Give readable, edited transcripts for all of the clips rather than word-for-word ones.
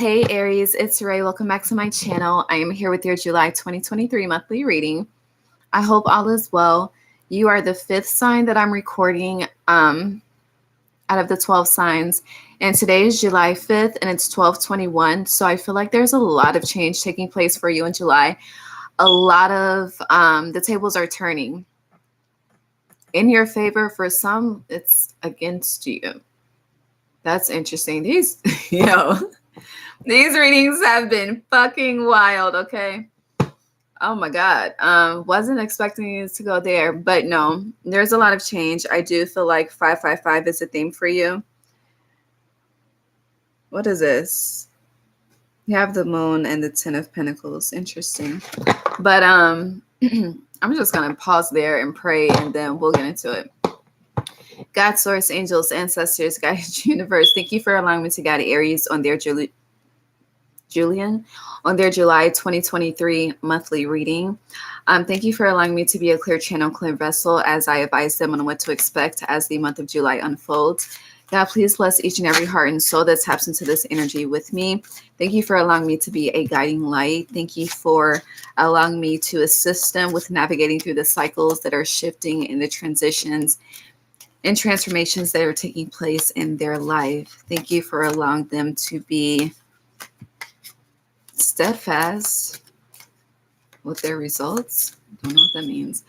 Hey Aries, it's Ray. Welcome back to my channel. I am here with your July 2023 monthly reading. I hope all is well. You are the 5th sign that I'm recording out of the 12 signs. And today is July 5th and it's 12/21. So I feel like there's a lot of change taking place for you in July. A lot of the tables are turning in your favor. For some, it's against you. That's interesting. These readings have been fucking wild, okay? Oh my God. Wasn't expecting it to go there, but no, there's a lot of change. I do feel like 555 is a theme for you. What is this? You have the moon and the 10 of pentacles. Interesting. But I'm just gonna pause there and pray and then we'll get into it. God, source, angels, ancestors, guides, universe, thank you for allowing me to guide Aries on their July 2023 monthly reading. Thank you for allowing me to be a clear channel, clear vessel as I advise them on what to expect as the month of July unfolds. God, please bless each and every heart and soul that taps into this energy with me. Thank you for allowing me to be a guiding light. Thank you for allowing me to assist them with navigating through the cycles that are shifting and the transitions and transformations that are taking place in their life. Thank you for allowing them to be steadfast with their results. I don't know what that means.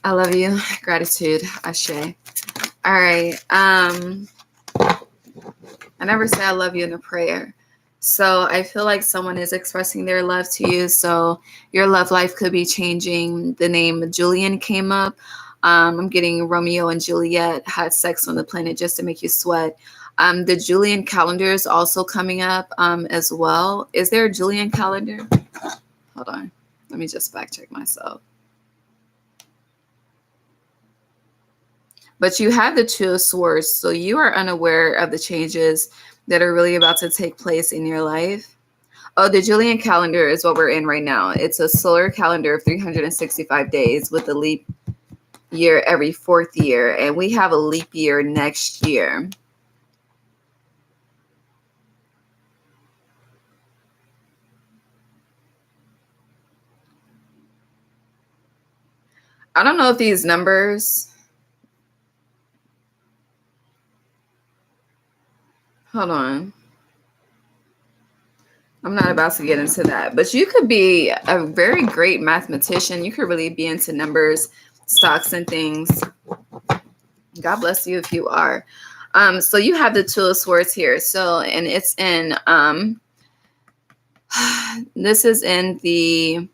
I love you. Gratitude. Ashe. All right. I never say I love you in a prayer. So I feel like someone is expressing their love to you. So your love life could be changing. The name Julian came up. I'm getting Romeo and Juliet had sex on the planet just to make you sweat. The Julian calendar is also coming up as well. Is there a Julian calendar? Hold on. Let me just fact check myself. But you have the Two of Swords, so you are unaware of the changes that are really about to take place in your life. Oh, the Julian calendar is what we're in right now. It's a solar calendar of 365 days with a leap year every 4th year. And we have a leap year next year. I don't know if these numbers... Hold on. I'm not about to get into that. But you could be a very great mathematician. You could really be into numbers, stocks, and things. God bless you if you are. So you have the Two of Swords here. So, and it's in... this is in the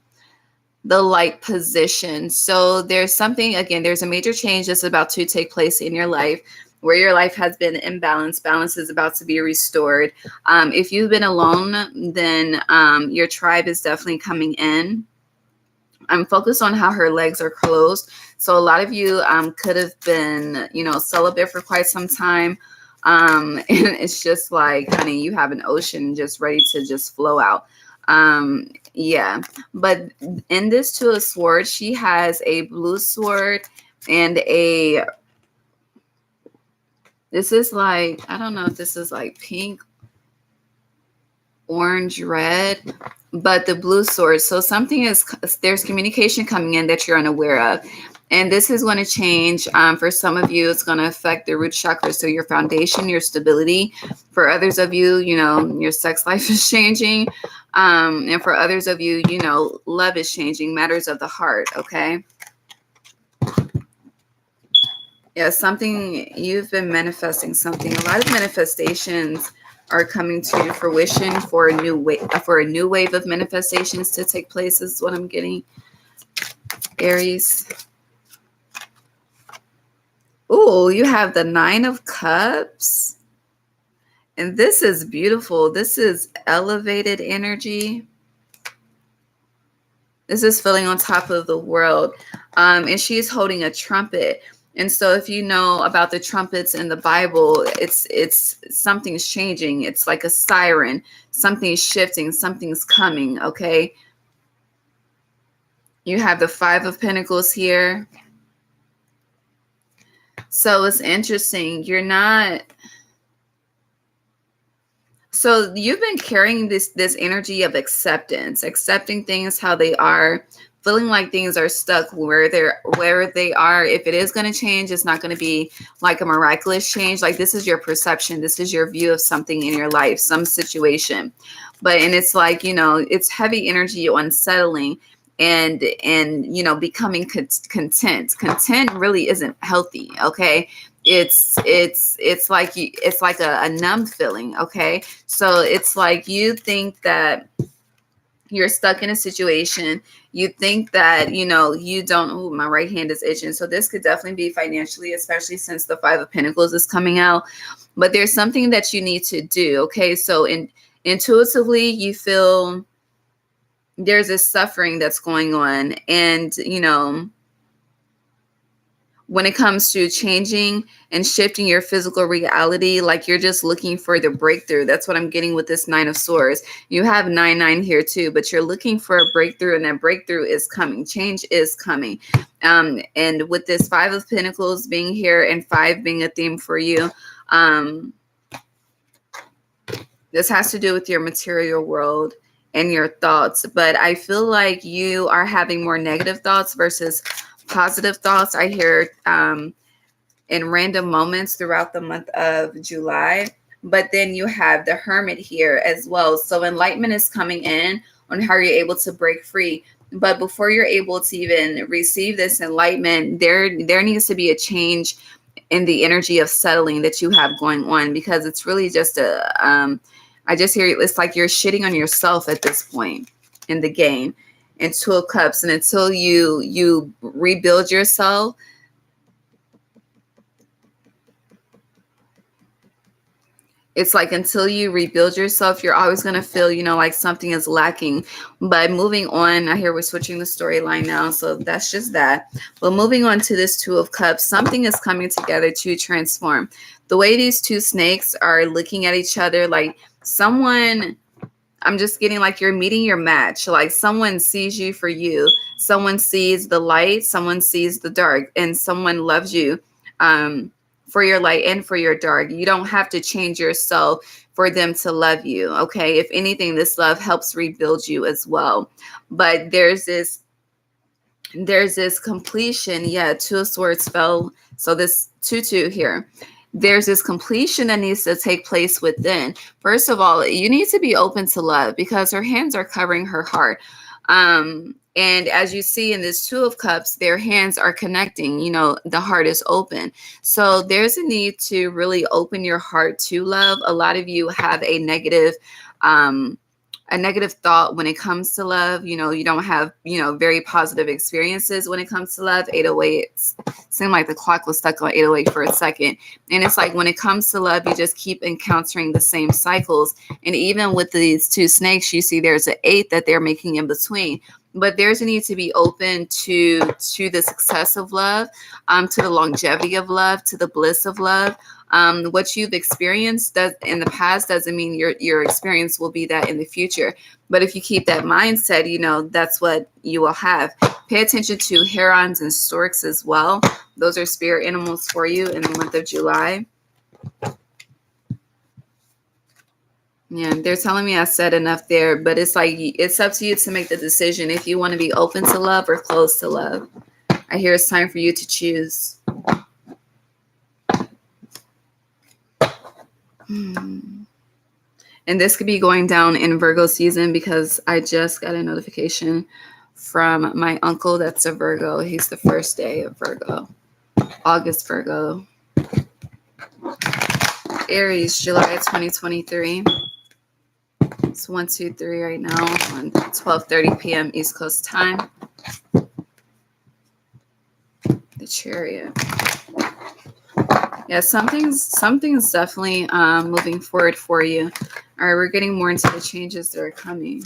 light position. So there's something, again, there's a major change that's about to take place in your life where your life has been imbalanced. Balance is about to be restored. If you've been alone, then your tribe is definitely coming in. I'm focused on how her legs are closed. So a lot of you could have been, celibate for quite some time. And it's just like, honey, you have an ocean just ready to just flow out. Yeah, but in this Two of Swords, she has a blue sword and this is like, I don't know if this is like pink, orange, red, but the blue sword. So there's communication coming in that you're unaware of. And this is going to change. For some of you, it's going to affect the root chakra. So your foundation, your stability. For others of you, your sex life is changing. And for others of you, love is changing, matters of the heart. Okay. Yeah. You've been manifesting something. A lot of manifestations are coming to fruition for a new wave of manifestations to take place is what I'm getting. Aries. Oh, you have the 9 of Cups. And this is beautiful. This is elevated energy. This is feeling on top of the world. And she's holding a trumpet. And so if you know about the trumpets in the Bible, it's something's changing. It's like a siren. Something's shifting. Something's coming, okay? You have the 5 of Pentacles here. So it's interesting. So So you've been carrying this energy of acceptance, accepting things how they are, feeling like things are stuck where they are. If it is going to change, it's not going to be like a miraculous change. Like, this is your perception, this is your view of something in your life, some situation. And it's like, it's heavy energy, unsettling, and becoming content really isn't healthy. Okay, it's like it's like a numb feeling. Okay, so it's like you think that you're stuck in a situation. You think that you don't. Oh, my right hand is itching. So this could definitely be financially, especially since the Five of Pentacles is coming out. But there's something that you need to do. Okay, so intuitively you feel there's a suffering that's going on, and when it comes to changing and shifting your physical reality, like you're just looking for the breakthrough. That's what I'm getting with this Nine of Swords. You have 9-9 here too, but you're looking for a breakthrough, and that breakthrough is coming. Change is coming. And with this Five of Pentacles being here and 5 being a theme for you, this has to do with your material world and your thoughts. But I feel like you are having more negative thoughts versus positive thoughts. I hear in random moments throughout the month of July. But then you have the Hermit here as well. So enlightenment is coming in on how you're able to break free. But before you're able to even receive this enlightenment, there needs to be a change in the energy of settling that you have going on, because it's really just I just hear it's like you're shitting on yourself at this point in the game. And 2 of Cups, and until you rebuild yourself, it's like until you rebuild yourself, you're always going to feel, like something is lacking. But moving on, I hear we're switching the storyline now, so that's just that. But moving on to this 2 of Cups, something is coming together to transform. The way these 2 snakes are looking at each other, like someone, I'm just getting like you're meeting your match. Like someone sees you for you. Someone sees the light. Someone sees the dark. And someone loves you for your light and for your dark. You don't have to change yourself for them to love you. Okay. If anything, this love helps rebuild you as well. But there's this completion. Yeah. 2 of Swords fell. So this 2-2 here. There's this completion that needs to take place within. First of all, you need to be open to love, because her hands are covering her heart. And as you see in this 2 of Cups, their hands are connecting, the heart is open. So there's a need to really open your heart to love. A lot of you have a negative thought when it comes to love. You don't have, very positive experiences when it comes to love. 808, seemed like the clock was stuck on 808 for a second. And it's like when it comes to love, you just keep encountering the same cycles. And even with these 2 snakes, you see there's an 8 that they're making in between. But there's a need to be open to the success of love, to the longevity of love, to the bliss of love. What you've experienced in the past doesn't mean your experience will be that in the future. But if you keep that mindset, that's what you will have. Pay attention to herons and storks as well. Those are spirit animals for you in the month of July. Yeah, they're telling me I said enough there, but it's like it's up to you to make the decision if you want to be open to love or closed to love. I hear it's time for you to choose. And this could be going down in Virgo season, because I just got a notification from my uncle that's a Virgo. He's the first day of Virgo. August Virgo. Aries, July 2023. It's 1:23 right now on 12:30 p.m. East Coast time. The Chariot. Yeah, something's definitely moving forward for you. All right, we're getting more into the changes that are coming.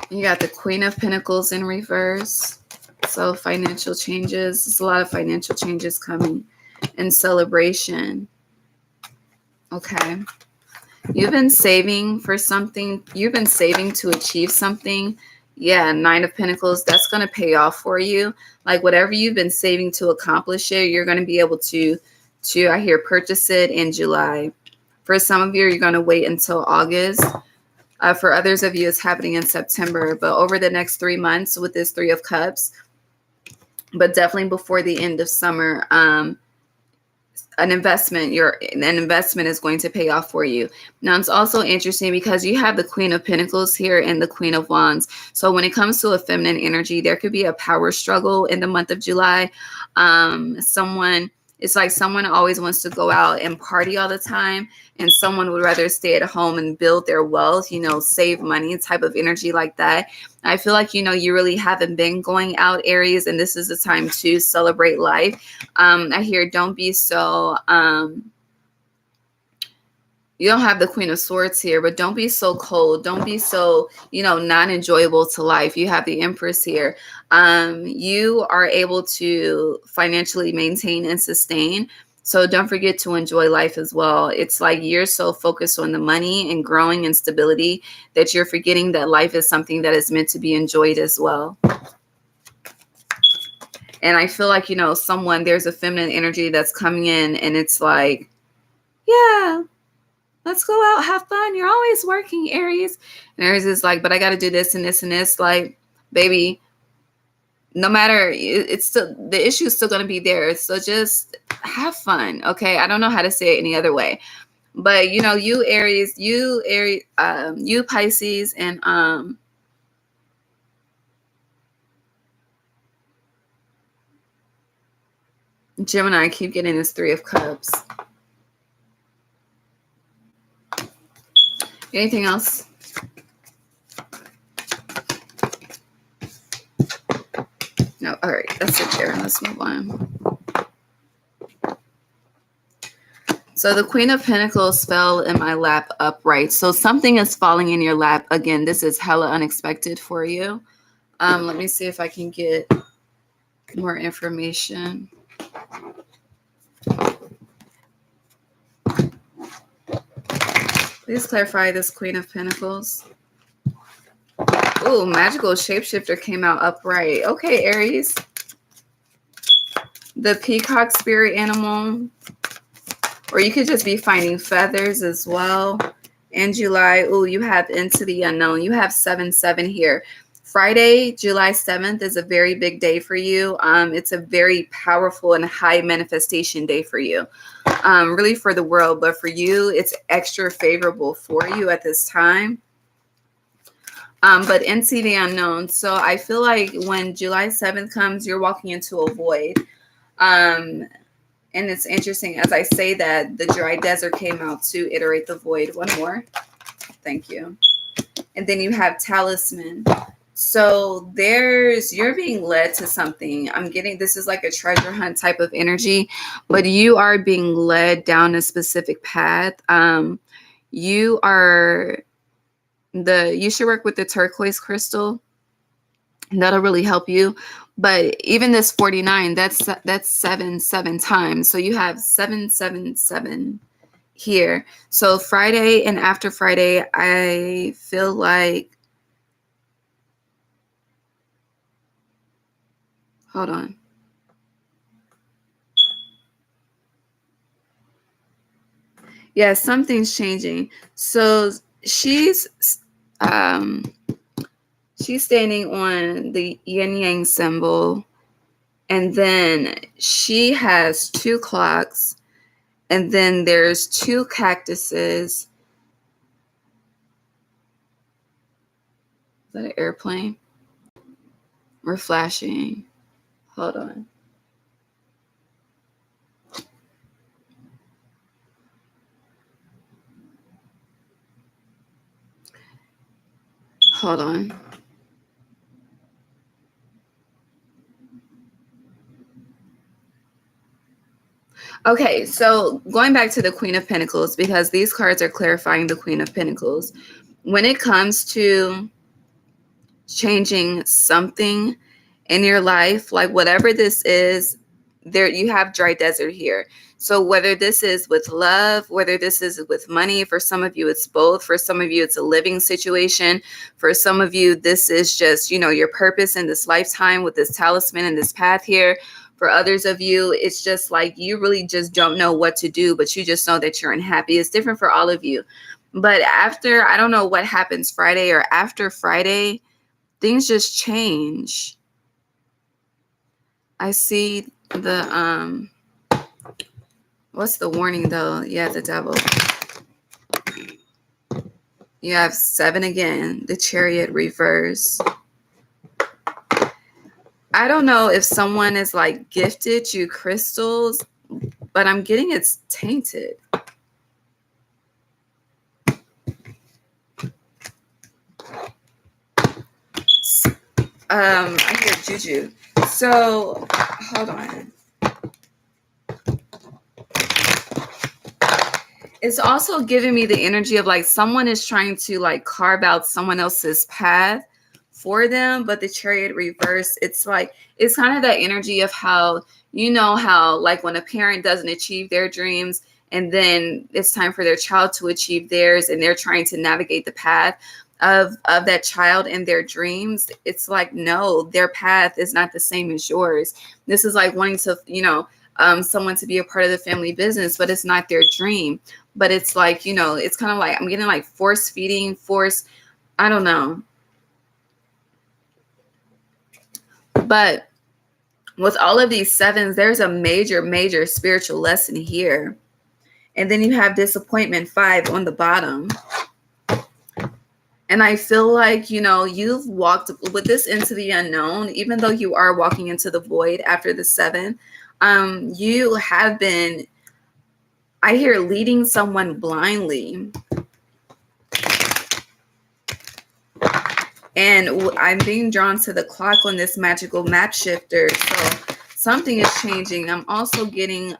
You got the Queen of Pentacles in reverse. So financial changes. There's a lot of financial changes coming. And celebration. Okay. You've been saving for something. You've been saving to achieve something. Yeah, 9 of Pentacles. That's going to pay off for you. Like whatever you've been saving to accomplish it, you're going to be able to 2, I hear purchase it in July. For some of you, you're going to wait until August. For others of you, it's happening in September. But over the next 3 months with this 3 of Cups, but definitely before the end of summer, an investment is going to pay off for you. Now, it's also interesting because you have the Queen of Pentacles here and the Queen of Wands. So when it comes to a feminine energy, there could be a power struggle in the month of July. It's like someone always wants to go out and party all the time, and someone would rather stay at home and build their wealth, save money, type of energy like that. I feel like, you really haven't been going out, Aries, and this is the time to celebrate life. I hear don't be so... you don't have the Queen of Swords here, but don't be so cold. Don't be so, non-enjoyable to life. You have the Empress here. You are able to financially maintain and sustain. So don't forget to enjoy life as well. It's like you're so focused on the money and growing and stability that you're forgetting that life is something that is meant to be enjoyed as well. And I feel like, there's a feminine energy that's coming in, and it's like, yeah, let's go out, have fun. You're always working, Aries. And Aries is like, but I got to do this and this and this. Like, baby, no matter, it's still, the issue is still going to be there. So just have fun. Okay. I don't know how to say it any other way, but you Aries, you Pisces, and, Gemini, I keep getting this 3 of Cups. Anything else? No. All right. That's it there. Let's move on. So the Queen of Pentacles fell in my lap upright. So something is falling in your lap. Again, this is hella unexpected for you. Let me see if I can get more information. Please clarify this Queen of Pentacles. Ooh, magical shapeshifter came out upright. Okay, Aries. The peacock spirit animal. Or you could just be finding feathers as well. In July, ooh, you have into the unknown. You have 7-7 here. Friday, July 7th is a very big day for you. It's a very powerful and high manifestation day for you. Really for the world, but for you, it's extra favorable for you at this time. But into the unknown. So I feel like when July 7th comes, you're walking into a void. And it's interesting, as I say that, the dry desert came out to iterate the void. One more. Thank you. And then you have talisman. So you're being led to something. I'm getting, this is like a treasure hunt type of energy, but you are being led down a specific path. You should work with the turquoise crystal. That'll really help you. But even this 49, that's 7 times. So you have 777 here. So Friday and after Friday, I feel like, hold on. Yeah, something's changing. So she's standing on the yin yang symbol, and then she has 2 clocks, and then there's 2 cactuses. Is that an airplane? We're flashing. Hold on. Hold on. Okay, so going back to the Queen of Pentacles, because these cards are clarifying the Queen of Pentacles. When it comes to changing something in your life, like whatever this is, there you have dry desert here. So whether this is with love, whether this is with money, for some of you it's both, for some of you it's a living situation, for some of you this is just, your purpose in this lifetime with this talisman and this path here. For others of you, it's just like you really just don't know what to do, but you just know that you're unhappy. It's different for all of you. But after, I don't know what happens Friday or after Friday, things just change. I see the, what's the warning though? Yeah, the devil. You have 7 again, the Chariot reverse. I don't know if someone is like gifted you crystals, but I'm getting it's tainted. I hear juju. So hold on. It's also giving me the energy of like someone is trying to like carve out someone else's path for them, but the Chariot reverse, it's like, it's kind of that energy of how, you know, how like when a parent doesn't achieve their dreams and then it's time for their child to achieve theirs and they're trying to navigate the path of that child and their dreams. It's like, no, their path is not the same as yours. This is like wanting to, you know, someone to be a part of the family business, but it's not their dream. But it's like, you know, it's kind of like I'm getting like force feeding, I don't know. But with all of these 7s, there's a major, major spiritual lesson here. And then you have disappointment 5 on the bottom. And I feel like, you know, you've walked with this into the unknown, even though you are walking into the void after the 7. You have been, I hear, leading someone blindly. And I'm being drawn to the clock on this magical map shifter. So something is changing. I'm also getting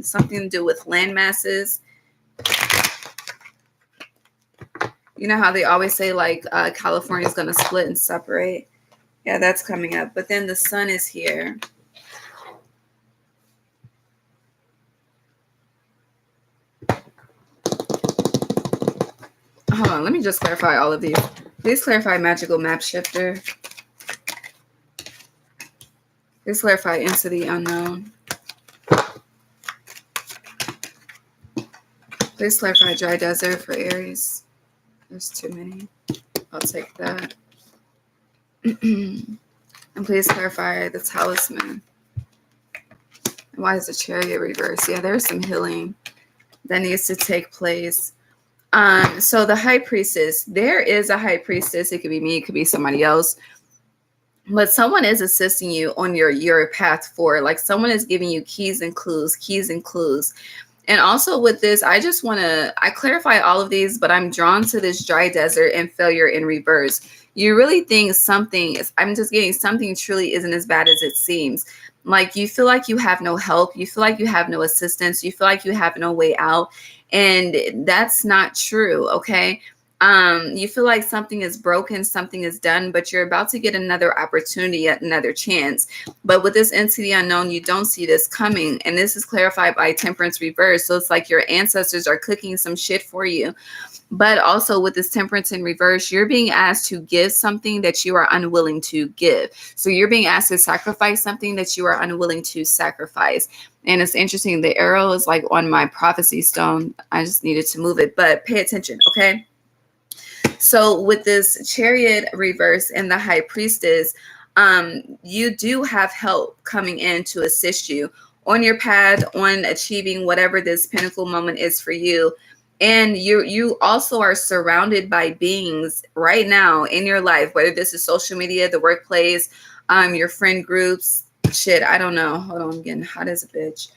something to do with land masses. You know how they always say like California is going to split and separate? Yeah, that's coming up. But then the sun is here. Hold on, let me just clarify all of these. Please clarify magical map shifter. Please clarify into the unknown. Please clarify dry desert for Aries. There's too many. I'll take that. And please clarify the talisman. And why is the Chariot reverse? Yeah, there's some healing that needs to take place. So the high priestess, there is a high priestess. It could be me, it could be somebody else. But someone is assisting you on your path forward. Like someone is giving you keys and clues. And also with this, I clarify all of these, but I'm drawn to this dry desert and failure in reverse. You really think I'm just getting something truly isn't as bad as it seems. Like you feel like you have no help. You feel like you have no assistance. You feel like you have no way out. And that's not true. Okay. You feel like something is broken, something is done, but you're about to get another opportunity, another chance. But with this into the unknown, you don't see this coming. And this is clarified by Temperance reverse. So it's like your ancestors are cooking some shit for you. But also with this Temperance in reverse, you're being asked to give something that you are unwilling to give. So you're being asked to sacrifice something that you are unwilling to sacrifice. And it's interesting. The arrow is like on my prophecy stone. I just needed to move it, but pay attention. Okay. So with this Chariot reverse and the high priestess, you do have help coming in to assist you on your path on achieving whatever this pinnacle moment is for you. And you also are surrounded by beings right now in your life, whether this is social media, the workplace, your friend groups, shit, I don't know. Hold on, I'm getting hot as a bitch.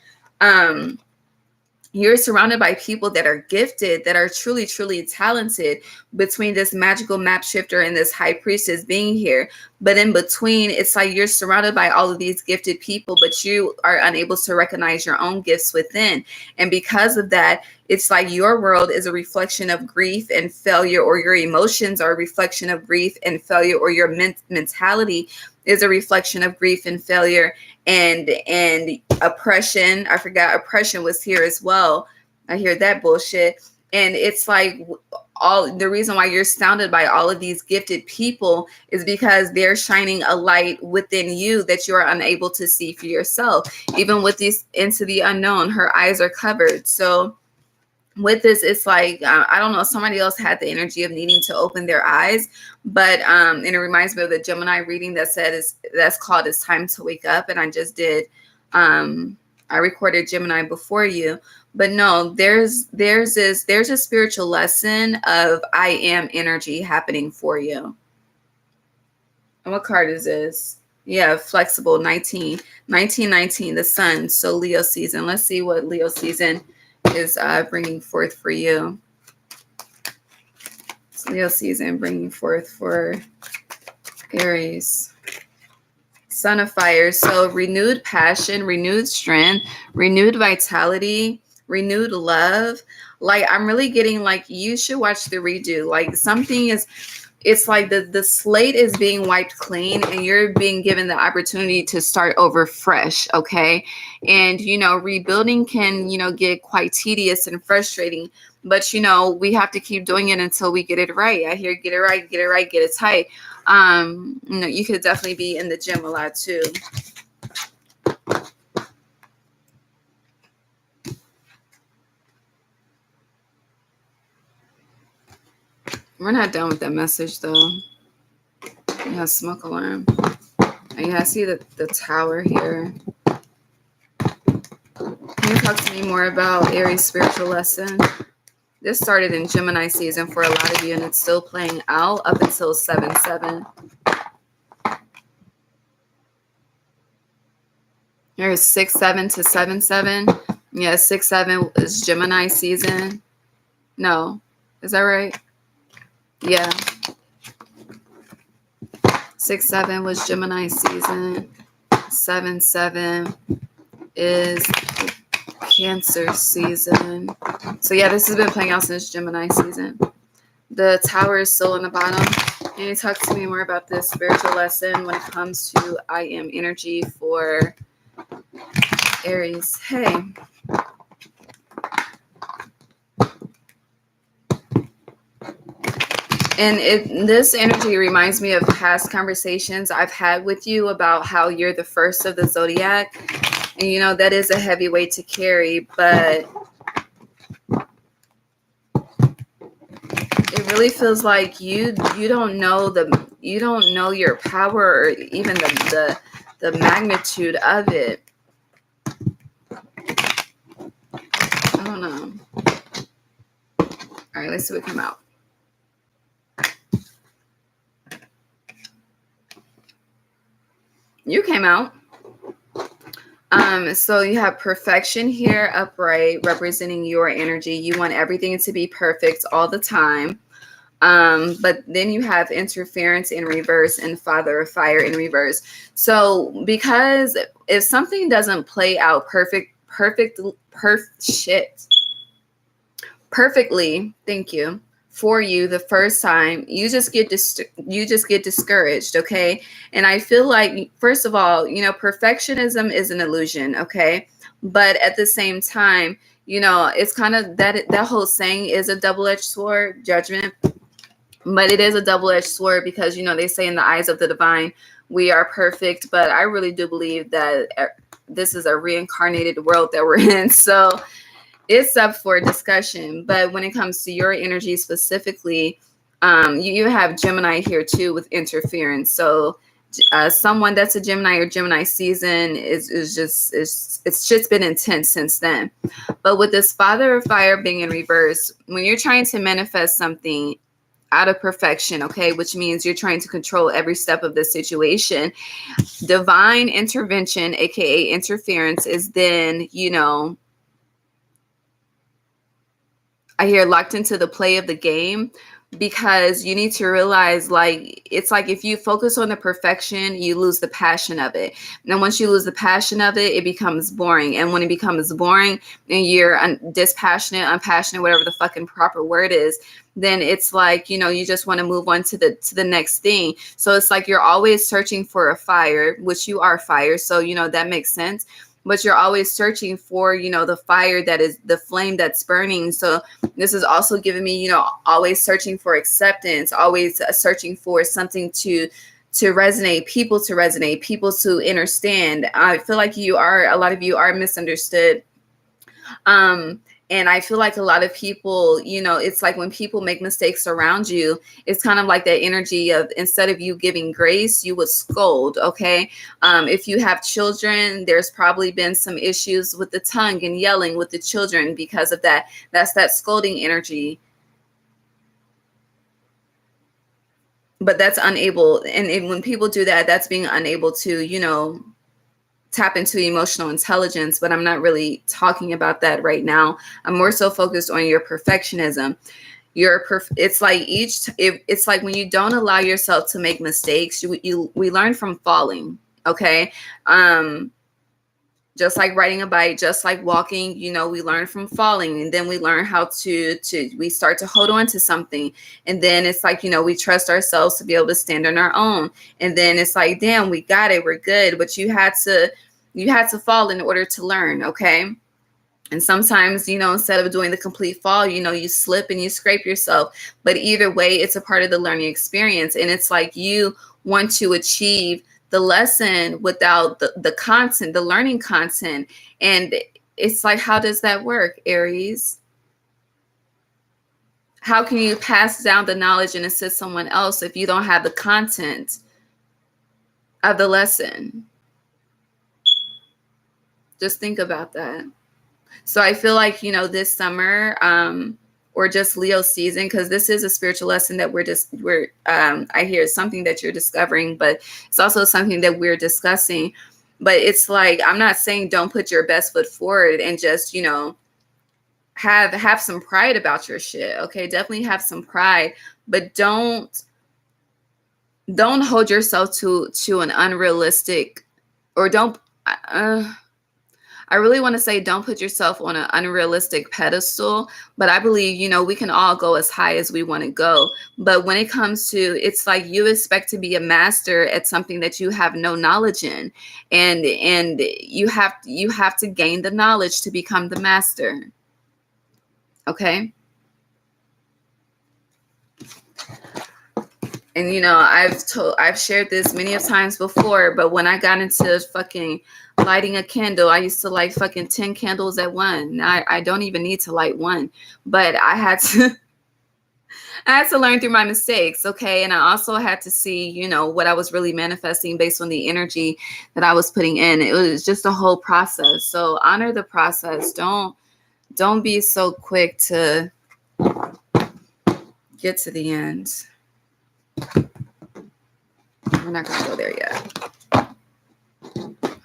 You're surrounded by people that are gifted, that are truly, truly talented between this magical map shifter and this high priestess being here. But in between, it's like you're surrounded by all of these gifted people, but you are unable to recognize your own gifts within. And because of that, it's like your world is a reflection of grief and failure, or your emotions are a reflection of grief and failure, or your mentality is a reflection of grief and failure and oppression. I forgot oppression was here as well. I hear that bullshit. And it's like all the reason why you're astounded by all of these gifted people is because they're shining a light within you that you're unable to see for yourself. Even with these into the unknown, her eyes are covered. So with this, it's like I don't know, somebody else had the energy of needing to open their eyes, but and it reminds me of the Gemini reading that said that's called "It's Time to Wake Up," and I just did. I recorded Gemini before you, but no, there's a spiritual lesson of I am energy happening for you. And what card is this? Yeah, flexible 1919, the sun. So Leo season. Let's see what Leo season is bringing forth for you. It's Leo season bringing forth for Aries. Son of fire. So renewed passion, renewed strength, renewed vitality, renewed love. Like I'm really getting like you should watch the redo. Like something is, it's like the slate is being wiped clean and you're being given the opportunity to start over fresh. Okay. And, you know, rebuilding can, you know, get quite tedious and frustrating, but, you know, we have to keep doing it until we get it right. I hear get it right, get it right, get it tight. You know, you could definitely be in the gym a lot too. We're not done with that message though. Yeah, smoke alarm. And yeah, I see the tower here. Can you talk to me more about Aries spiritual lesson? This started in Gemini season for a lot of you, and it's still playing out up until 7/7. There's 6/7 to 7/7. Yeah, 6/7 is Gemini season. No, is that right? Yeah. 6/7 was Gemini season. 7/7 is Cancer season. So yeah, this has been playing out since Gemini season. The tower is still on the bottom. Can you talk to me more about this spiritual lesson when it comes to I am energy for Aries? Hey. And this energy reminds me of past conversations I've had with you about how you're the first of the zodiac. And, you know, that is a heavy weight to carry, but it really feels like you don't know your power or even the magnitude of it. I don't know. All right, let's see what come out. You came out. So you have perfection here, upright, representing your energy. You want everything to be perfect all the time. But then you have interference in reverse and father of fire in reverse. So because if something doesn't play out perfectly, thank you, for you the first time, you just get discouraged, okay? And I feel like, first of all, you know, perfectionism is an illusion, okay? But at the same time, you know, it's kind of that whole saying is a double-edged sword, judgment. But it is a double-edged sword because, you know, they say in the eyes of the divine, we are perfect. But I really do believe that this is a reincarnated world that we're in. So it's up for discussion. But when it comes to your energy specifically, you have Gemini here too with interference. So someone that's a Gemini or Gemini season it's just been intense since then. But with this father of fire being in reverse, when you're trying to manifest something out of perfection, okay, which means you're trying to control every step of the situation, divine intervention, aka interference, is then, you know, I hear locked into the play of the game, because you need to realize, like, it's like if you focus on the perfection, you lose the passion of it. And once you lose the passion of it, it becomes boring. And when it becomes boring and you're dispassionate, unpassionate, whatever the fucking proper word is, then it's like, you know, you just want to move on to the next thing. So it's like you're always searching for a fire, which you are fire. So, you know, that makes sense. but you're always searching for, the fire, that is the flame that's burning. So this is also giving me, always searching for acceptance, always searching for something to resonate, people to resonate, people to understand. I feel like a lot of you are misunderstood. And I feel like a lot of people, it's like when people make mistakes around you, it's kind of like that energy of, instead of you giving grace, you would scold. Okay. If you have children, there's probably been some issues with the tongue and yelling with the children because of that. That's that scolding energy. But that's unable. And when people do that, that's being unable to, tap into emotional intelligence. But I'm not really talking about that right now. I'm more so focused on your perfectionism. It's like it's like when you don't allow yourself to make mistakes, we learn from falling. Okay. Just like riding a bike, just like walking, we learn from falling, and then we learn how we start to hold on to something. And then it's like, we trust ourselves to be able to stand on our own. And then it's like, damn, we got it, we're good. But you had to fall in order to learn. Okay. And sometimes, instead of doing the complete fall, you slip and you scrape yourself. But either way, it's a part of the learning experience. And it's like you want to achieve the lesson without the content, the learning content. And it's like, how does that work, Aries? How can you pass down the knowledge and assist someone else if you don't have the content of the lesson? Just think about that. So I feel like, this summer, or just Leo season, because this is a spiritual lesson that I hear it's something that you're discovering, but it's also something that we're discussing. But it's like, I'm not saying don't put your best foot forward and just, have some pride about your shit. Okay. Definitely have some pride, but don't hold yourself to an unrealistic, or don't, I really want to say don't put yourself on an unrealistic pedestal, but I believe, we can all go as high as we want to go. But when it comes to, it's like you expect to be a master at something that you have no knowledge in, and you have to gain the knowledge to become the master. Okay. And I've shared this many of times before, but when I got into fucking lighting a candle, I used to light fucking 10 candles at one. Now I don't even need to light one, but I had to learn through my mistakes. Okay. And I also had to see, what I was really manifesting based on the energy that I was putting in. It was just a whole process. So honor the process. Don't be so quick to get to the end. We're not going to go there yet.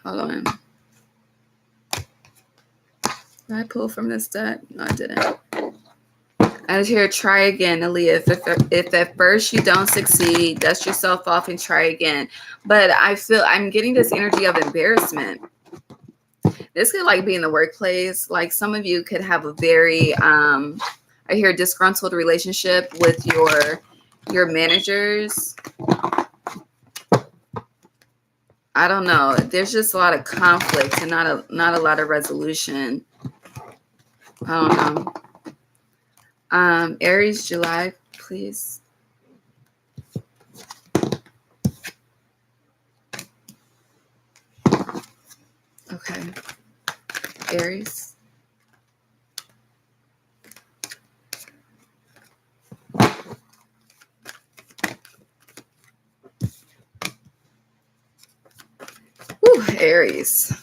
Hold on. Did I pull from this deck? No, I didn't. I was here, try again, Aaliyah. If at first you don't succeed, dust yourself off and try again. But I'm getting this energy of embarrassment. This could like be in the workplace. Like some of you could have a very, I hear disgruntled relationship with your managers. I don't know. There's just a lot of conflict and not a lot of resolution. I don't know. Aries, July, please. Okay. Aries. Whew, Aries.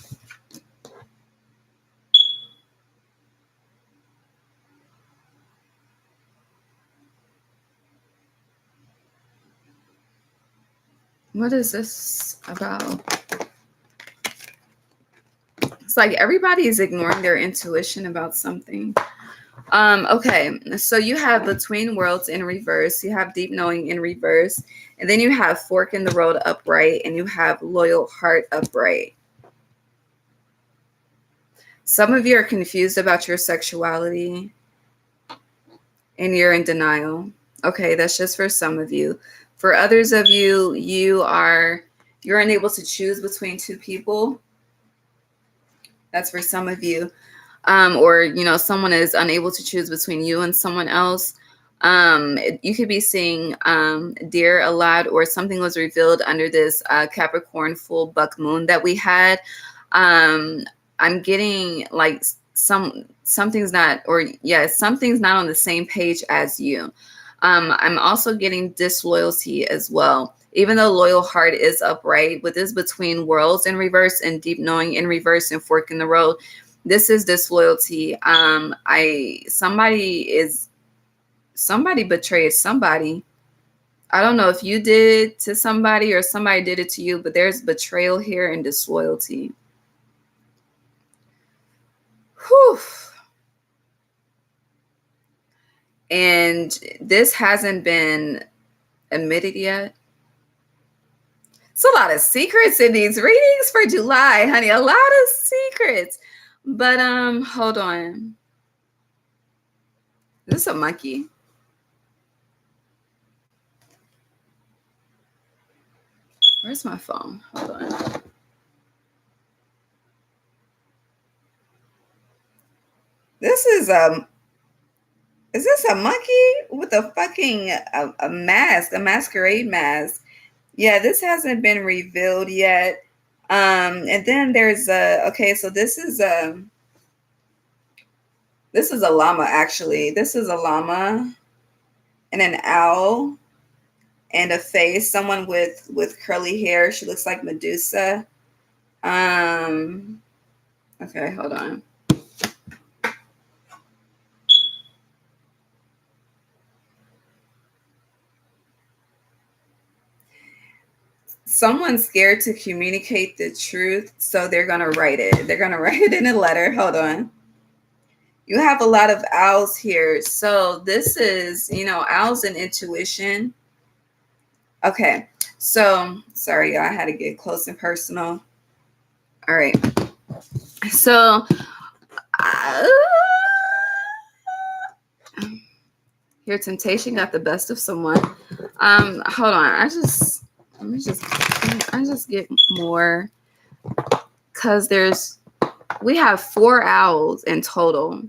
What is this about? It's like everybody is ignoring their intuition about something. Okay, so you have Between Worlds in reverse, you have Deep Knowing in reverse, and then you have Fork in the Road upright, and you have Loyal Heart upright. Some of you are confused about your sexuality, and you're in denial. Okay, that's just for some of you. For others of you, you're unable to choose between two people. That's for some of you. Or, you know, someone is unable to choose between you and someone else. You could be seeing deer a lot, or something was revealed under this Capricorn full buck moon that we had. I'm getting like something's not, or yeah, something's not on the same page as you. I'm also getting disloyalty as well. Even though loyal heart is upright, with this between worlds in reverse and deep knowing in reverse and fork in the road, this is disloyalty. Somebody betrayed somebody. I don't know if you did to somebody or somebody did it to you, but there's betrayal here and disloyalty. Whew. And this hasn't been admitted yet. It's a lot of secrets in these readings for July, honey. A lot of secrets. But hold on. Is this a monkey? Where's my phone? Hold on. This is this a monkey with a fucking a mask, a masquerade mask? Yeah, this hasn't been revealed yet. And then there's okay, so this is a llama, actually. This is a llama and an owl and a face, someone with curly hair. She looks like Medusa. Okay, hold on. Someone's scared to communicate the truth, so they're going to write it. They're going to write it in a letter. Hold on. You have a lot of owls here. So this is, you know, owls and intuition. Okay. So, sorry, y'all. I had to get close and personal. All right. So, here, temptation got the best of someone. Hold on. I just get more, because we have 4 owls in total.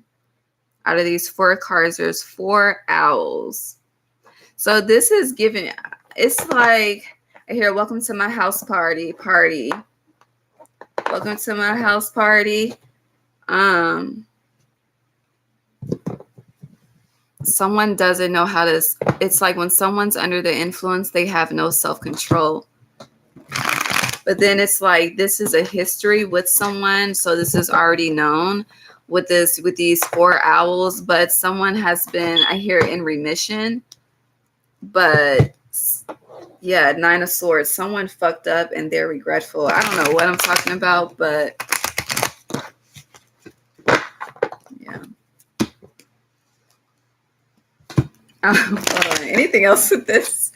Out of these 4 cards, there's 4 owls. So this is giving, it's like, I hear, welcome to my house party. Welcome to my house party. Someone doesn't know how to, it's like when someone's under the influence, they have no self-control. But then it's like, this is a history with someone, so this is already known with these 4 owls, but someone has been, I hear, in remission. But yeah, 9 of Swords, someone fucked up and they're regretful. I don't know what I'm talking about, but yeah. Hold on. Anything else with this?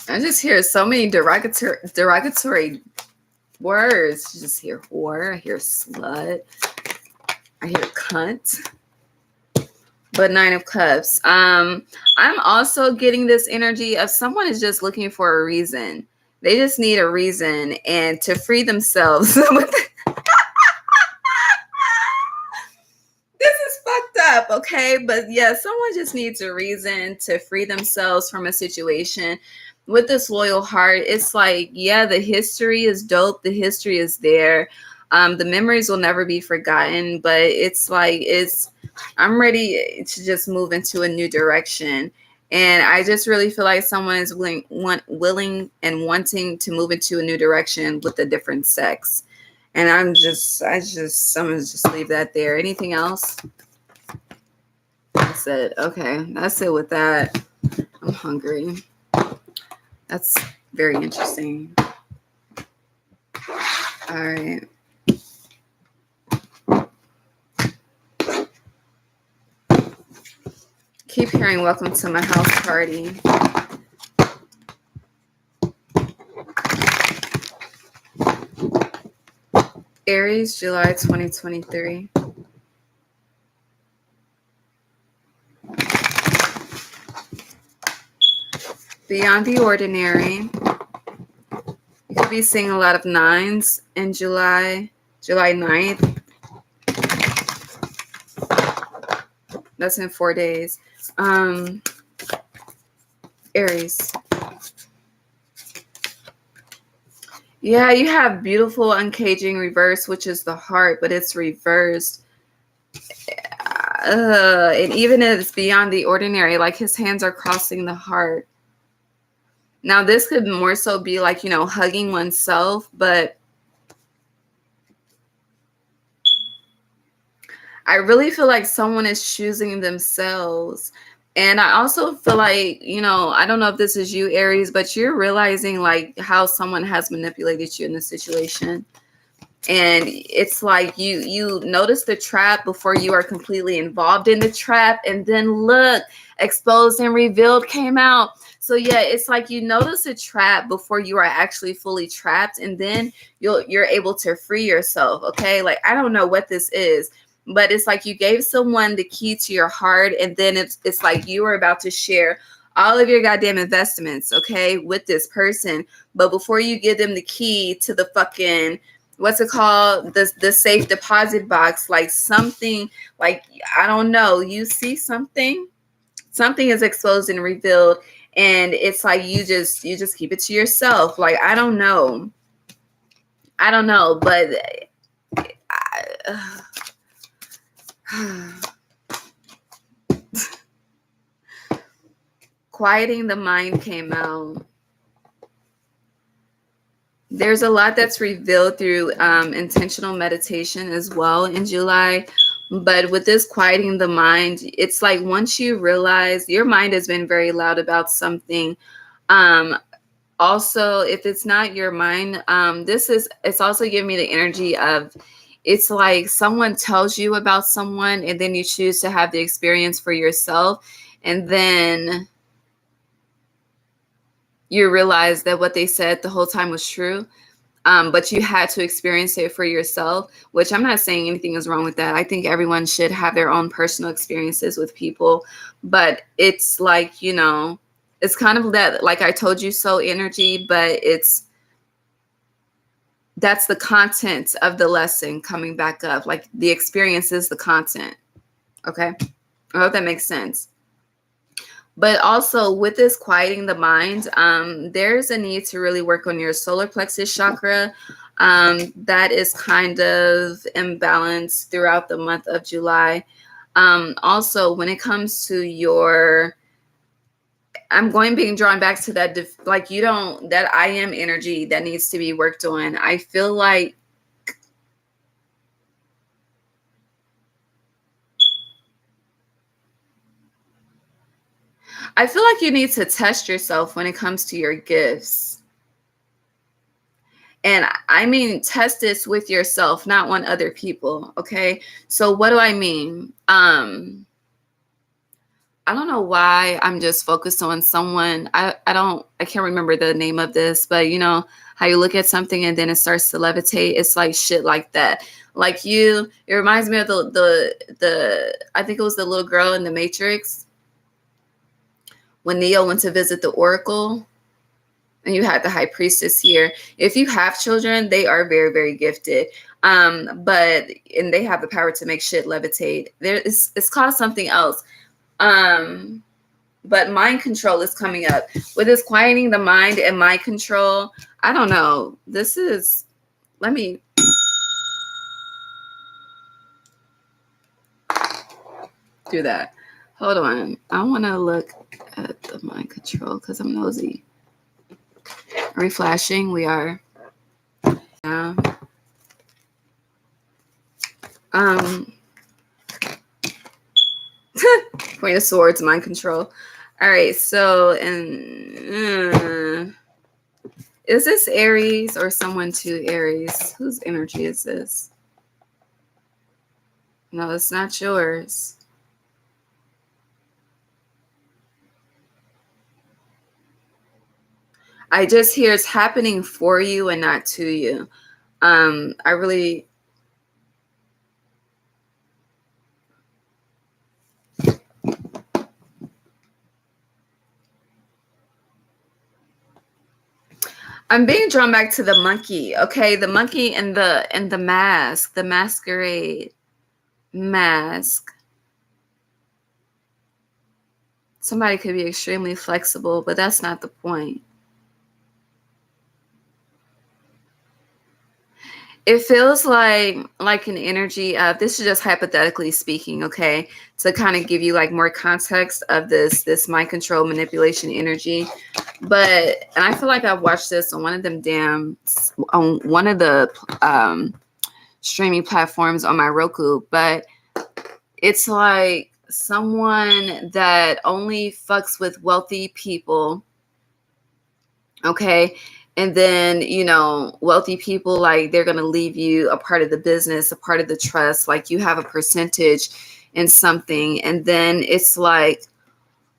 I just hear so many derogatory words. You just hear whore, I hear slut, I hear cunt. But 9 of Cups. I'm also getting this energy of someone is just looking for a reason. They just need a reason and to free themselves. This is fucked up, okay? But yeah, someone just needs a reason to free themselves from a situation. With this loyal heart, it's like, yeah, the history is dope. The history is there. The memories will never be forgotten, but it's like, I'm ready to just move into a new direction. And I just really feel like someone is willing and wanting to move into a new direction with a different sex. And someone's just leave that there. Anything else? That's it. Okay, that's it with that. I'm hungry. That's very interesting. All right. Keep hearing welcome to my house party. Aries, July 2023. beyond the ordinary. You could be seeing a lot of 9s in July 9th. That's in 4 days. Aries. Yeah, you have beautiful uncaging reverse, which is the heart, but it's reversed. And even if it's beyond the ordinary, like his hands are crossing the heart. Now, this could more so be like, hugging oneself, but I really feel like someone is choosing themselves. And I also feel like, I don't know if this is you, Aries, but you're realizing like how someone has manipulated you in this situation. And it's like you notice the trap before you are completely involved in the trap. And then look, exposed and revealed came out. So yeah, it's like you notice a trap before you are actually fully trapped. And then you're able to free yourself. Okay. Like, I don't know what this is, but it's like you gave someone the key to your heart. And then it's like you were about to share all of your goddamn investments, okay, with this person. But before you give them the key to the fucking, what's it called, the safe deposit box, like something, like, I don't know, you see something is exposed and revealed, and it's like you just keep it to yourself. Like, I don't know, but quieting the mind came out. There's a lot that's revealed through intentional meditation as well in July. But with this quieting the mind, it's like once you realize your mind has been very loud about something. Also, if it's not your mind, it's also giving me the energy of, it's like someone tells you about someone and then you choose to have the experience for yourself. And then you realize that what they said the whole time was true. But you had to experience it for yourself, which I'm not saying anything is wrong with that. I think everyone should have their own personal experiences with people. But it's like, it's kind of that, like I told you so energy, but that's the content of the lesson coming back up. Like the experience is the content. Okay. I hope that makes sense. But also with this quieting the mind, there's a need to really work on your solar plexus chakra. That is kind of imbalanced throughout the month of July. Also, when it comes to being drawn back to that, that I am energy that needs to be worked on. I feel like you need to test yourself when it comes to your gifts. And I mean, test this with yourself, not on other people. Okay. So what do I mean? I don't know why I'm just focused on someone. I can't remember the name of this, but how you look at something and then it starts to levitate. It's like shit like that. Like it reminds me of the I think it was the little girl in the Matrix when Neo went to visit the Oracle. And you had the high priestess here. If you have children, they are very, very gifted. And they have the power to make shit levitate. It's called something else. But mind control is coming up. With this quieting the mind and mind control, I don't know. Let me do that. Hold on. I want to look at the mind control because I'm nosy. Are we flashing? We are. Yeah. Point of Swords, mind control. All right, so is this Aries or someone to Aries? Whose energy is this? No, it's not yours. I just hear it's happening for you and not to you. I really. I'm being drawn back to the monkey. Okay, the monkey and the mask, the masquerade mask. Somebody could be extremely flexible, but that's not the point. It feels like an energy of, this is just hypothetically speaking, okay, to kind of give you like more context of this mind control manipulation energy. But and I feel like I've watched this on one of the streaming platforms on my Roku, but it's like someone that only fucks with wealthy people, okay? And then, wealthy people, like, they're going to leave you a part of the business, a part of the trust, like you have a percentage in something. And then it's like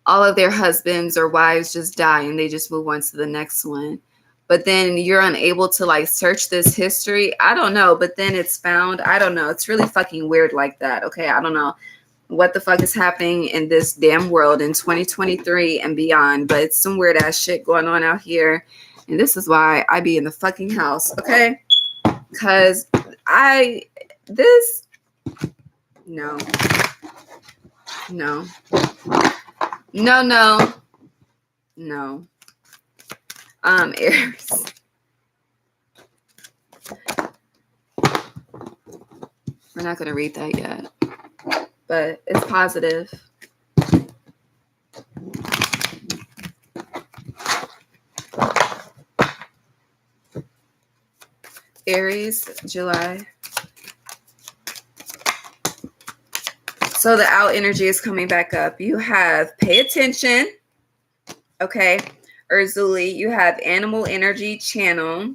all of their husbands or wives just die and they just move on to the next one. But then you're unable to like search this history. I don't know. But then it's found. I don't know. It's really fucking weird like that. Okay. I don't know what the fuck is happening in this damn world in 2023 and beyond. But it's some weird ass shit going on out here. And this is why I be in the fucking house, okay? Because no. Aries. We're not going to read that yet, but it's positive. Aries, July. So the out energy is coming back up. You have pay attention, okay? Urzuli, you have animal energy channel.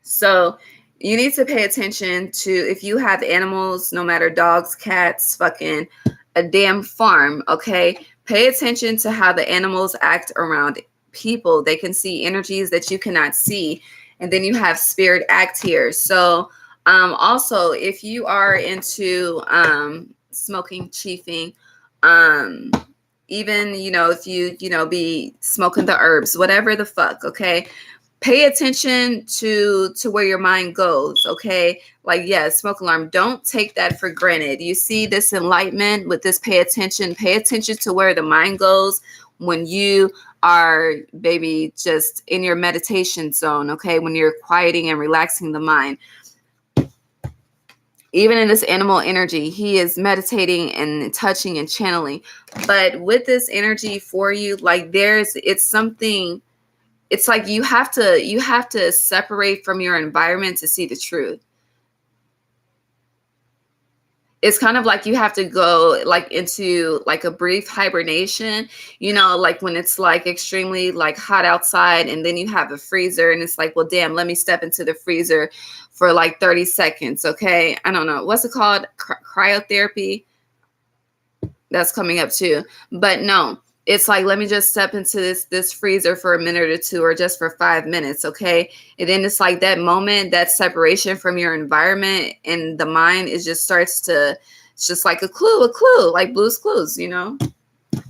So you need to pay attention to, if you have animals, no matter dogs, cats, fucking a damn farm, okay? Pay attention to how the animals act around people. They can see energies that you cannot see. And then you have spirit act here. So also, if you are into smoking, chiefing, even, if you, be smoking the herbs, whatever the fuck, okay? Pay attention to where your mind goes, okay? Like, yeah, smoke alarm. Don't take that for granted. You see this enlightenment with this pay attention. Pay attention to where the mind goes when you are, baby, just in your meditation zone, okay? When you're quieting and relaxing the mind. Even in this animal energy, he is meditating and touching and channeling. But with this energy for you, like it's something, it's like you have to separate from your environment to see the truth. It's kind of like you have to go like into like a brief hibernation, like when it's like extremely like hot outside and then you have a freezer and it's like, well, damn, let me step into the freezer for like 30 seconds. Okay. I don't know. What's it called? Cryotherapy. That's coming up too. But no, it's like, let me just step into this freezer for a minute or two, or just for 5 minutes, okay? And then it's like that moment, that separation from your environment, and the mind is just starts to, it's just like a clue, like Blue's Clues,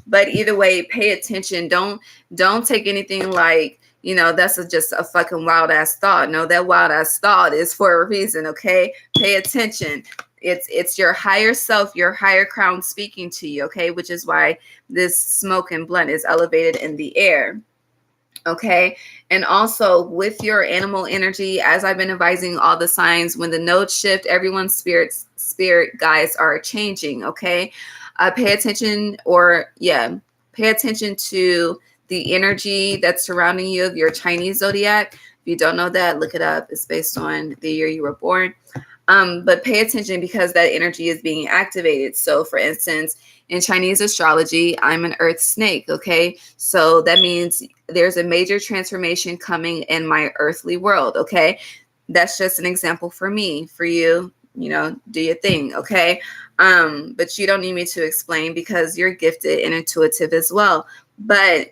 But either way, pay attention. Don't take anything like, that's just a fucking wild ass thought. No, that wild ass thought is for a reason, okay? Pay attention. It's your higher self, your higher crown speaking to you, okay? Which is why this smoke and blunt is elevated in the air, okay? And also with your animal energy, as I've been advising all the signs, when the nodes shift, everyone's spirit guides are changing, okay? Pay attention to the energy that's surrounding you of your Chinese zodiac. If you don't know that, look it up. It's based on the year you were born. But pay attention because that energy is being activated. So for instance, in Chinese astrology, I'm an earth snake, okay? So that means there's a major transformation coming in my earthly world, okay? That's just an example for me. For you, do your thing, okay? But you don't need me to explain because you're gifted and intuitive as well. But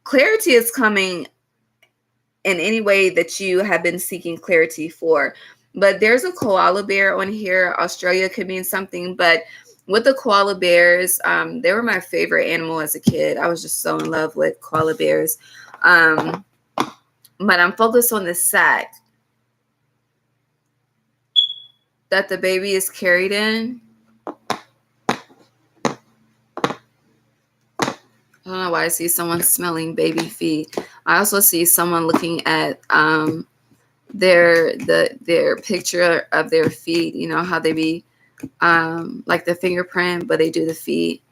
clarity is coming in any way that you have been seeking clarity for. But there's a koala bear on here. Australia could mean something, but With the koala bears, they were my favorite animal as a kid. I was just so in love with koala bears. But I'm focused on the sack that the baby is carried in. I don't know why I see someone smelling baby feet. I also see someone looking at their picture of their feet. You know how they be like the fingerprint, but they do the feet.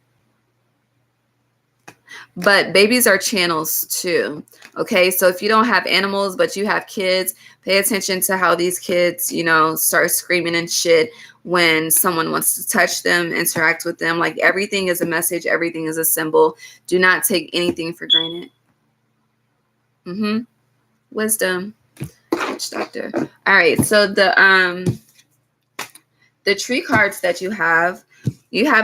But babies are channels too. Okay, so if you don't have animals but you have kids, pay attention to how these kids, you know, start screaming and shit when someone wants to touch them, interact with them. Like everything is a message, everything is a symbol. Do not take anything for granted. Wisdom. Witch doctor. All right, so the tree cards that you have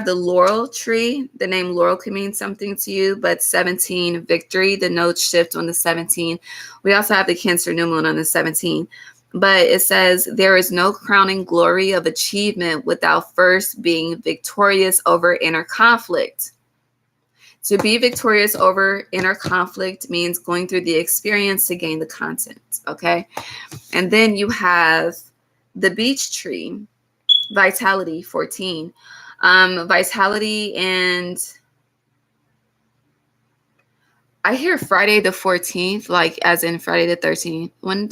the laurel tree. The name laurel could mean something to you, but 17, victory, the notes shift on the 17. We also have the Cancer new moon on the 17. But it says, there is no crowning glory of achievement without first being victorious over inner conflict. To be victorious over inner conflict means going through the experience to gain the content, okay? And then you have the beech tree, vitality, 14. Vitality, and I hear Friday the 14th, like as in Friday the 13th. When?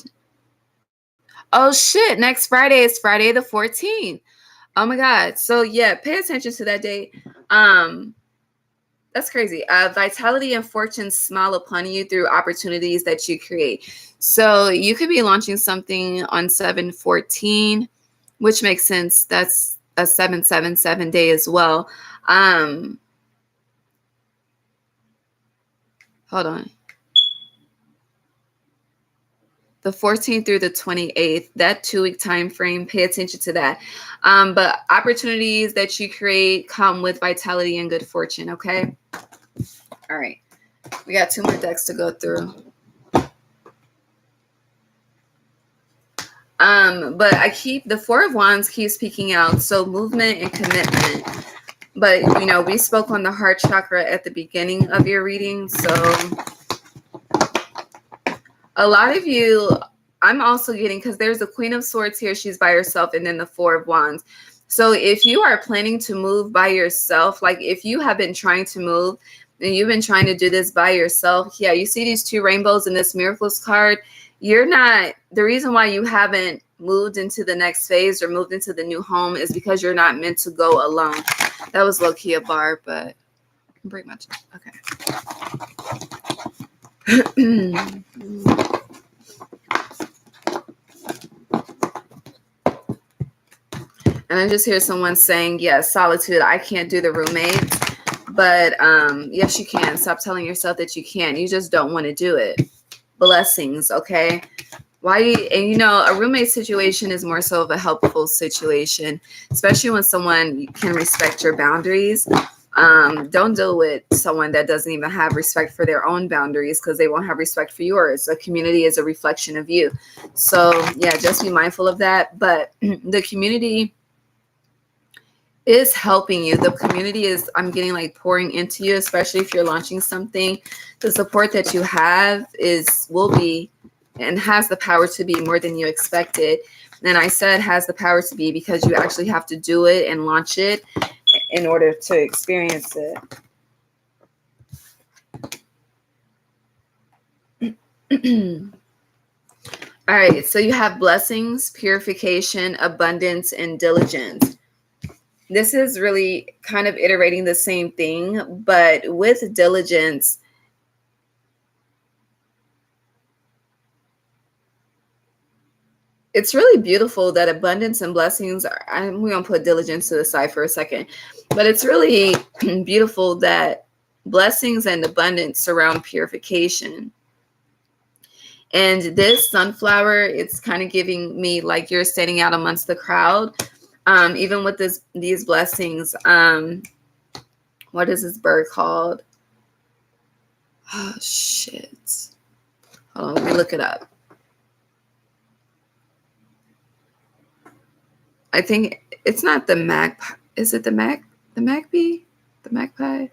Oh shit, next Friday is Friday the 14th. Oh my God. So yeah, pay attention to that date. That's crazy. Vitality and fortune smile upon you through opportunities that you create. So you could be launching something on 7/14, which makes sense. That's a 7/7/7 day as well. Hold on. The 14th through the 28th, that 2-week time frame, pay attention to that. But opportunities that you create come with vitality and good fortune, okay? All right. We got 2 more decks to go through. But the Four of Wands keeps peeking out. So movement and commitment. But, you know, we spoke on the heart chakra at the beginning of your reading. So a lot of you, I'm also getting, because there's the Queen of Swords here. She's by herself. And then the Four of Wands. So if you are planning to move by yourself, like if you have been trying to move and you've been trying to do this by yourself, yeah, you see these 2 rainbows in this Miracles card. You're not, the reason why you haven't moved into the next phase or moved into the new home is because you're not meant to go alone. That was low-key a bar, but pretty much. Okay. And I just hear someone saying, yes, solitude, I can't do the roommates. But yes, you can. Stop telling yourself that you can't. You just don't want to do it. Blessings, okay? And you know, a roommate situation is more so of a helpful situation, especially when someone can respect your boundaries. Don't deal with someone that doesn't even have respect for their own boundaries, because they won't have respect for yours. A community is a reflection of you. So yeah, just be mindful of that. But the community is helping you. The community is, I'm getting like pouring into you, especially if you're launching something. The support that you have will be and has the power to be more than you expected. And I said has the power to be because you actually have to do it and launch it in order to experience it. All right, so you have blessings, purification, abundance, and diligence. This is really kind of iterating the same thing, but with diligence, it's really beautiful that abundance and blessings are, we're going to put diligence to the side for a second, but it's really beautiful that blessings and abundance surround purification. And this sunflower, it's kind of giving me like you're standing out amongst the crowd. Even with these blessings, what is this bird called? Oh, shit. Hold on, let me look it up. I think it's not the magpie. Is it the The magpie? The magpie?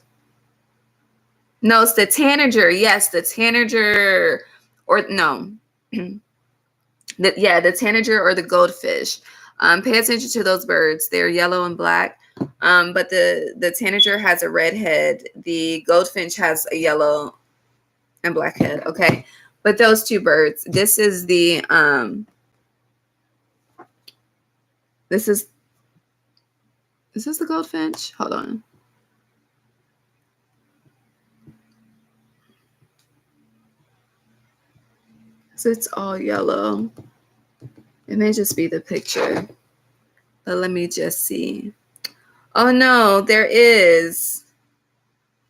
No, it's the tanager. Yes, the tanager. Or no. The tanager or the goldfish. Pay attention to those birds. They're yellow and black. But the tanager has a red head. The goldfinch has a yellow and black head. Okay. But those two birds, this is the is this the goldfinch? Hold on. So it's all yellow. It may just be the picture. But let me just see. Oh no, there is.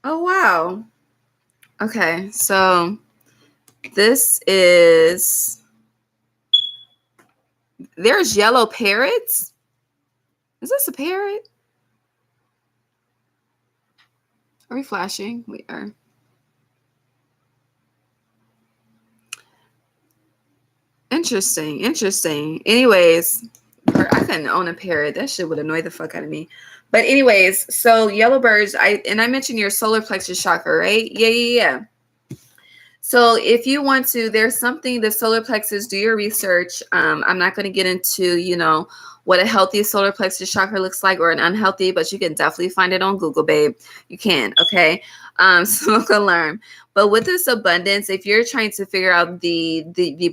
Oh wow. Okay, so this is, there's yellow parrots. Is this a parrot? Are we flashing? We are. Interesting. Anyways, I couldn't own a parrot. That shit would annoy the fuck out of me. But anyways, so yellow birds, I mentioned your solar plexus chakra, right? Yeah. So if you want to, there's something, the solar plexus, do your research. I'm not going to get into, what a healthy solar plexus chakra looks like or an unhealthy, but you can definitely find it on Google, babe. You can, okay? Smoke alarm. But with this abundance, if you're trying to figure out the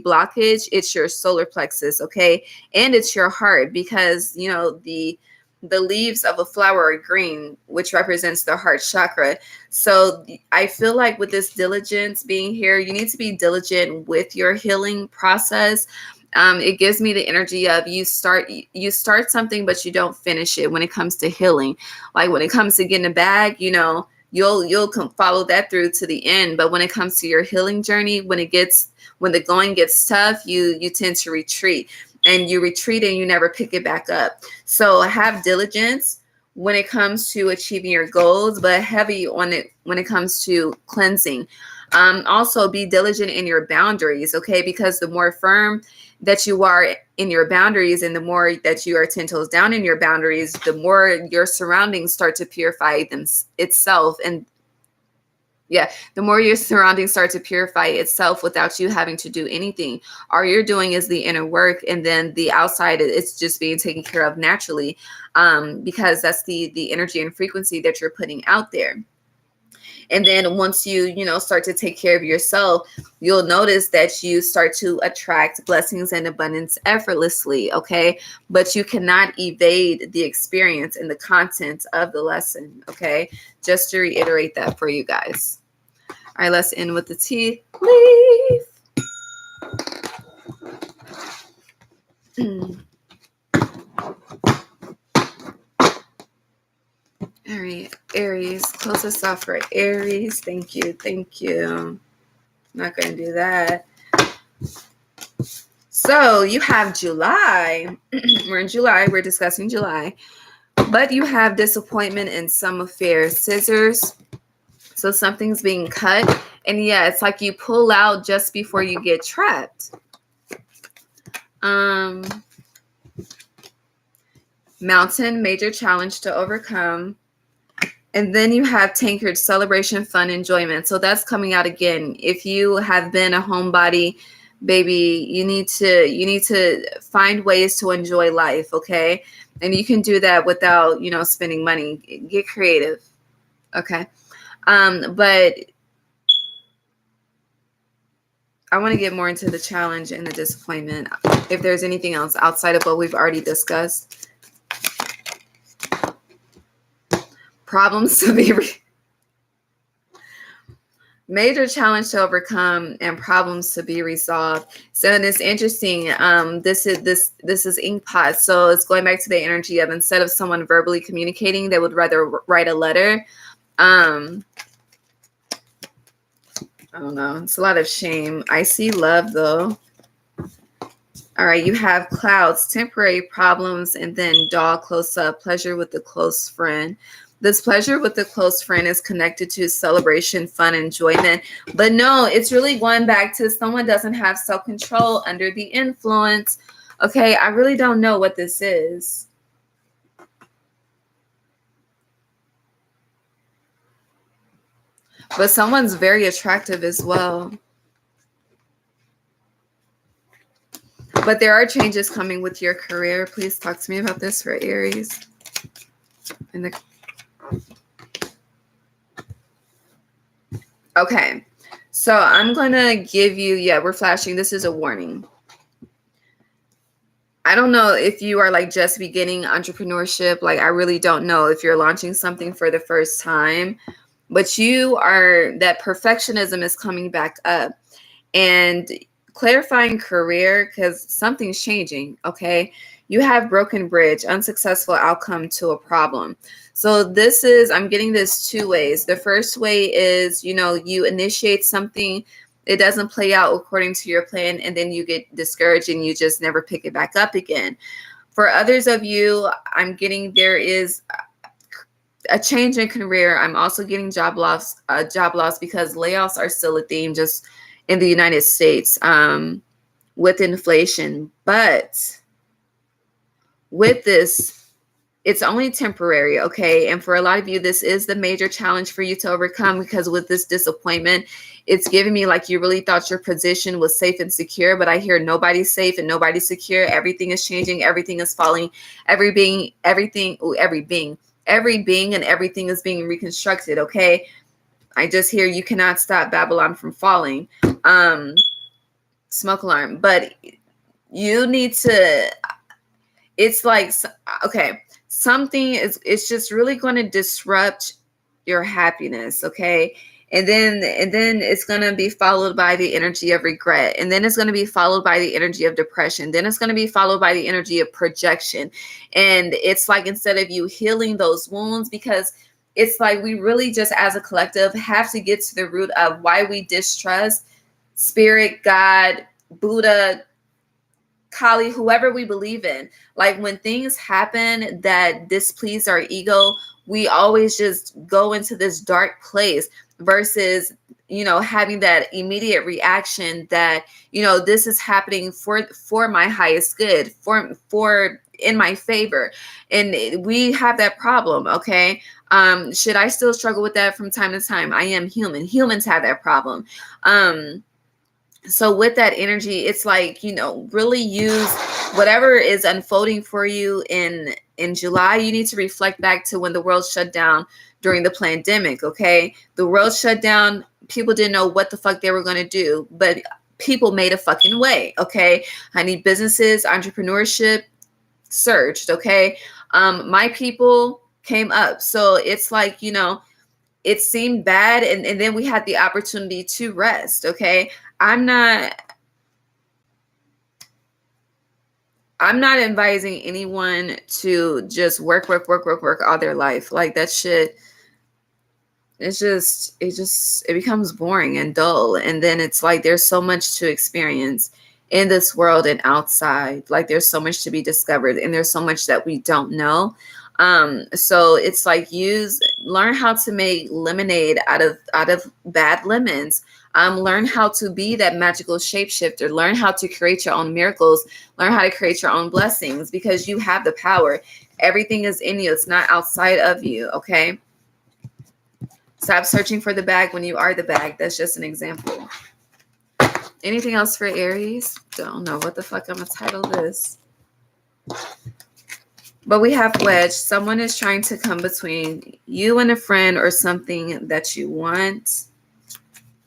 blockage, it's your solar plexus, okay? And it's your heart, because, the leaves of a flower are green, which represents the heart chakra. So I feel like with this diligence being here, you need to be diligent with your healing process. It gives me the energy of you start something, but you don't finish it when it comes to healing. Like when it comes to getting a bag, you'll follow that through to the end. But when it comes to your healing journey, when the going gets tough, you tend to retreat. And you retreat and you never pick it back up. So have diligence when it comes to achieving your goals, but heavy on it when it comes to cleansing. Also be diligent in your boundaries, okay? Because the more firm that you are in your boundaries and the more that you are 10 toes down in your boundaries, the more your surroundings start to purify itself. And the more your surroundings start to purify itself without you having to do anything. All you're doing is the inner work, and then the outside, it's just being taken care of naturally, because that's the energy and frequency that you're putting out there. And then once you start to take care of yourself, you'll notice that you start to attract blessings and abundance effortlessly, okay? But you cannot evade the experience and the content of the lesson, okay? Just to reiterate that for you guys. All right, let's end with the tea leaf. All right, Aries, close us off for Aries. Thank you. I'm not going to do that. So you have July. We're in July. We're discussing July. But you have disappointment in some affairs. Scissors. So something's being cut. And it's like you pull out just before you get trapped. Mountain, major challenge to overcome. And then you have tankard, celebration, fun, enjoyment. So that's coming out again. If you have been a homebody, baby, you need to find ways to enjoy life, okay? And you can do that without, spending money. Get creative, okay? But I want to get more into the challenge and the disappointment. If there's anything else outside of what we've already discussed. Problems to be major challenge to overcome and problems to be resolved. So it's interesting. This is ink pot. So it's going back to the energy of, instead of someone verbally communicating, they would rather write a letter. I don't know. It's a lot of shame. I see love though. All right, you have clouds, temporary problems, and then dog close up, pleasure with the close friend. This pleasure with the close friend is connected to celebration, fun, enjoyment. But no, it's really going back to someone doesn't have self-control under the influence. Okay, I really don't know what this is. But someone's very attractive as well. But there are changes coming with your career. Please talk to me about this for Aries. Okay. So I'm going to give you, we're flashing. This is a warning. I don't know if you are like just beginning entrepreneurship. Like, I really don't know if you're launching something for the first time, but that perfectionism is coming back up. And clarifying career, because something's changing. Okay. You have broken bridge, unsuccessful outcome to a problem. So I'm getting this two ways. The first way is, you initiate something, it doesn't play out according to your plan, and then you get discouraged and you just never pick it back up again. For others of you, I'm getting there is a change in career. I'm also getting job loss because layoffs are still a theme just in the United States with inflation. But with this, it's only temporary, okay? And for a lot of you, this is the major challenge for you to overcome, because with this disappointment, it's giving me like you really thought your position was safe and secure, but I hear nobody's safe and nobody's secure. Everything is changing. Everything is falling. Every being and everything is being reconstructed, okay? I just hear you cannot stop Babylon from falling. Smoke alarm. But you need to, it's like, okay, it's just really going to disrupt your happiness, okay? And then it's going to be followed by the energy of regret. And then it's going to be followed by the energy of depression. Then it's going to be followed by the energy of projection. And it's like, instead of you healing those wounds, because it's like we really just as a collective have to get to the root of why we distrust spirit, God, Buddha, Kali, whoever we believe in. Like, when things happen that displease our ego, we always just go into this dark place versus, having that immediate reaction that, this is happening for my highest good, for in my favor. And we have that problem. Okay. Should I still struggle with that from time to time? I am human. Humans have that problem. So with that energy, it's like, really use whatever is unfolding for you in July. You need to reflect back to when the world shut down during the pandemic. Okay. The world shut down. People didn't know what the fuck they were going to do, but people made a fucking way. Okay. Honey, businesses, entrepreneurship surged. Okay. My people came up. So it's like, it seemed bad. And then we had the opportunity to rest. Okay. I'm not advising anyone to just work all their life. Like, that shit, it becomes boring and dull. And then it's like, there's so much to experience in this world and outside. Like, there's so much to be discovered, and there's so much that we don't know. So it's like, learn how to make lemonade out of bad lemons. Learn how to be that magical shapeshifter. Learn how to create your own miracles. Learn how to create your own blessings, because you have the power. Everything is in you. It's not outside of you. Okay. Stop searching for the bag when you are the bag. That's just an example. Anything else for Aries? Don't know what the fuck I'm gonna title this. But we have wedge. Someone is trying to come between you and a friend or something that you want.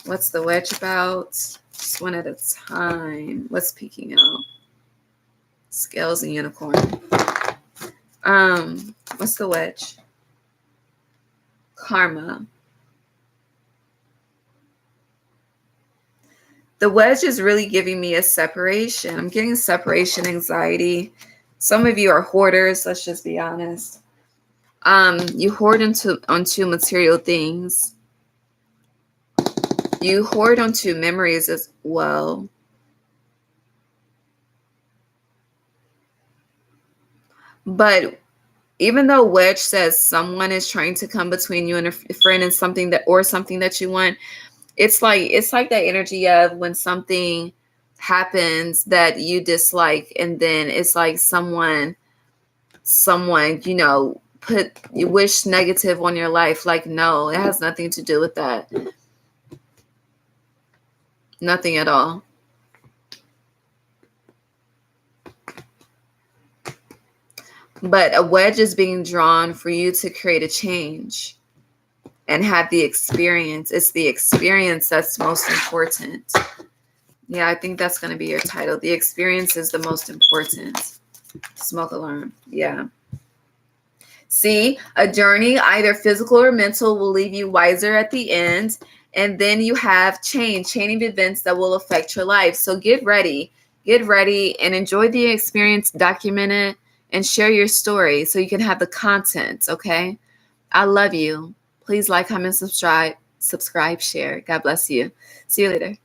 What's the wedge about? Just one at a time. What's peeking out? Scales and unicorn. What's the wedge? Karma. The wedge is really giving me a separation. I'm getting separation anxiety. Some of you are hoarders. Let's just be honest. You hoard onto material things. You hoard onto memories as well. But even though wedge says someone is trying to come between you and a friend and something that you want, it's like that energy of when something happens that you dislike, and then it's like someone you wish negative on your life. Like, no, it has nothing to do with that. Nothing at all. But a wedge is being drawn for you to create a change and have the experience. It's the experience that's most important. Yeah, I think that's going to be your title. The experience is the most important. Smoke alarm. Yeah. See, a journey, either physical or mental, will leave you wiser at the end. And then you have chaining events that will affect your life. So get ready and enjoy the experience, document it, and share your story so you can have the content. Okay. I love you. Please like, comment, subscribe, share. God bless you. See you later.